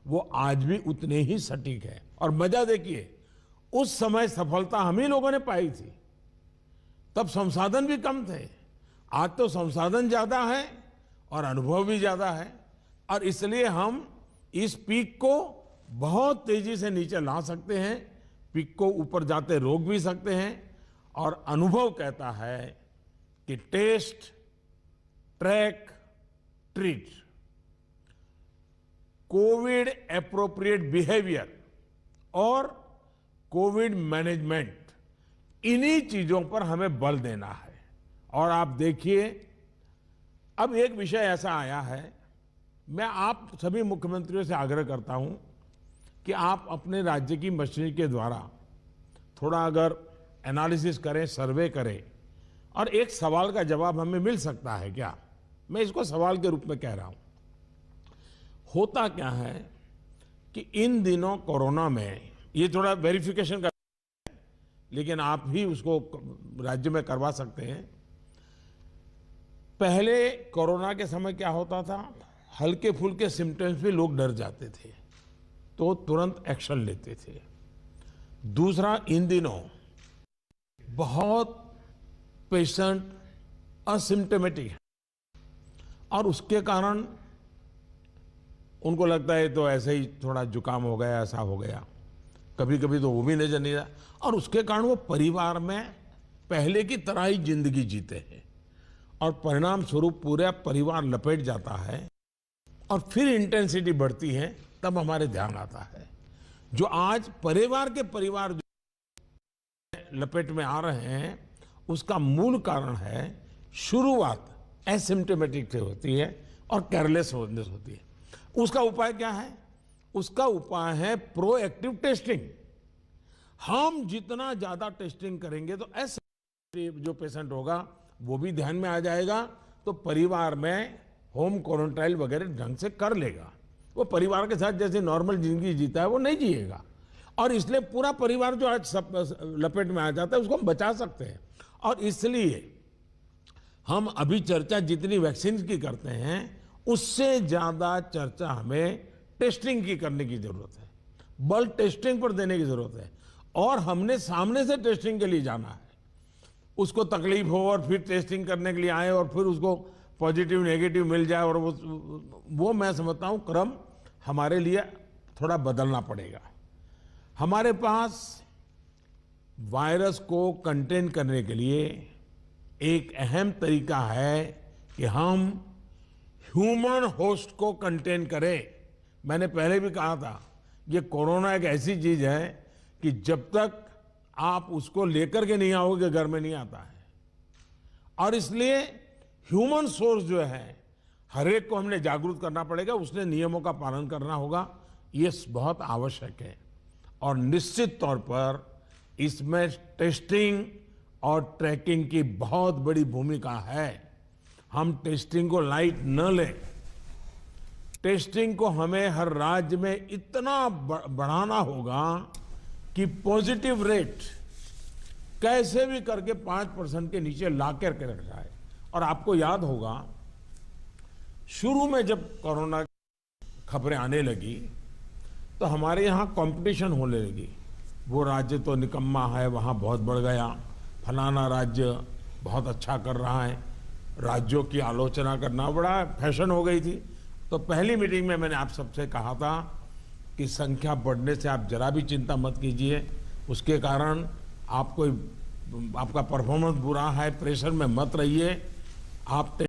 वो आज भी उतने ही सटीक है। और मजा देखिए, उस समय सफलता हम ही लोगों ने पाई थी, तब संसाधन भी कम थे। आज तो संसाधन ज्यादा है और अनुभव भी ज्यादा है, और इसलिए हम इस पीक को बहुत तेजी से नीचे ला सकते हैं, पीक को ऊपर जाते रोक भी सकते हैं। और अनुभव कहता है कि test, track, treat, Covid appropriate behaviour और कोविड मैनेजमेंट, इन्हीं चीजों पर हमें बल देना है। और आप देखिए, अब एक विषय ऐसा आया है, मैं आप सभी मुख्यमंत्रियों से आग्रह करता हूं कि आप अपने राज्य की मशीनरी के द्वारा थोड़ा अगर एनालिसिस करें, सर्वे करें, और एक सवाल का जवाब हमें मिल सकता है क्या, मैं इसको सवाल के रूप में कह रहा हूं। होता क्या है कि इन दिनों कोरोना में, ये थोड़ा वेरिफिकेशन का, लेकिन आप ही उसको राज्य में करवा सकते हैं। पहले कोरोना के समय क्या होता था, हल्के फुल्के सिम्टम्स में लोग डर जाते थे तो तुरंत एक्शन लेते थे। दूसरा, इन दिनों बहुत पेशेंट असिम्टोमेटिक है और उसके कारण उनको लगता है तो ऐसे ही थोड़ा जुकाम हो गया, ऐसा हो गया, कभी कभी तो वो भी नजर नहीं आता, और उसके कारण वो परिवार में पहले की तरह ही जिंदगी जीते हैं और परिणाम स्वरूप पूरा परिवार लपेट जाता है और फिर इंटेंसिटी बढ़ती है। तब हमारे ध्यान आता है जो आज परिवार जो लपेट में आ रहे हैं, उसका मूल कारण है शुरुआत एसिम्टोमेटिक से होती है और केयरलेस होती है। उसका उपाय क्या है? उसका उपाय है प्रोएक्टिव टेस्टिंग। हम जितना ज्यादा टेस्टिंग करेंगे तो ऐसे जो पेशेंट होगा वो भी ध्यान में आ जाएगा, तो परिवार में होम क्वारंटाइन वगैरह ढंग से कर लेगा। वो परिवार के साथ जैसे नॉर्मल जिंदगी जीता है वो नहीं जिएगा, और इसलिए पूरा परिवार जो आज सब लपेट में आ जाता है उसको हम बचा सकते हैं। और इसलिए हम अभी चर्चा जितनी वैक्सीन की करते हैं उससे ज्यादा चर्चा हमें टेस्टिंग की करने की जरूरत है, बल टेस्टिंग पर देने की जरूरत है। और हमने सामने से टेस्टिंग के लिए जाना है, उसको तकलीफ हो और फिर टेस्टिंग करने के लिए आए और फिर उसको पॉजिटिव नेगेटिव मिल जाए, और वो मैं समझता हूं क्रम हमारे लिए थोड़ा बदलना पड़ेगा। हमारे पास वायरस को कंटेन करने के लिए एक अहम तरीका है कि हम ह्यूमन होस्ट को कंटेन करें। मैंने पहले भी कहा था, ये कोरोना एक ऐसी चीज है कि जब तक आप उसको लेकर के नहीं आओगे घर में नहीं आता है, और इसलिए ह्यूमन सोर्स जो है हर एक को हमने जागरूक करना पड़ेगा, उसने नियमों का पालन करना होगा, ये बहुत आवश्यक है। और निश्चित तौर पर इसमें टेस्टिंग और ट्रैकिंग की बहुत बड़ी भूमिका है। हम टेस्टिंग को लाइट न लें, टेस्टिंग को हमें हर राज्य में इतना बढ़ाना होगा कि पॉजिटिव रेट कैसे भी करके 5% के नीचे ला करके रख जाए। और आपको याद होगा, शुरू में जब कोरोना खबरें आने लगी तो हमारे यहाँ कंपटीशन होने लगी, वो राज्य तो निकम्मा है वहाँ बहुत बढ़ गया, फलाना राज्य बहुत अच्छा कर रहा है, राज्यों की आलोचना करना बड़ा फैशन हो गई थी। तो पहली मीटिंग में मैंने आप सबसे कहा था कि संख्या बढ़ने से आप जरा भी चिंता मत कीजिए, उसके कारण आपका परफॉर्मेंस बुरा है, प्रेशर में मत रहिए, आप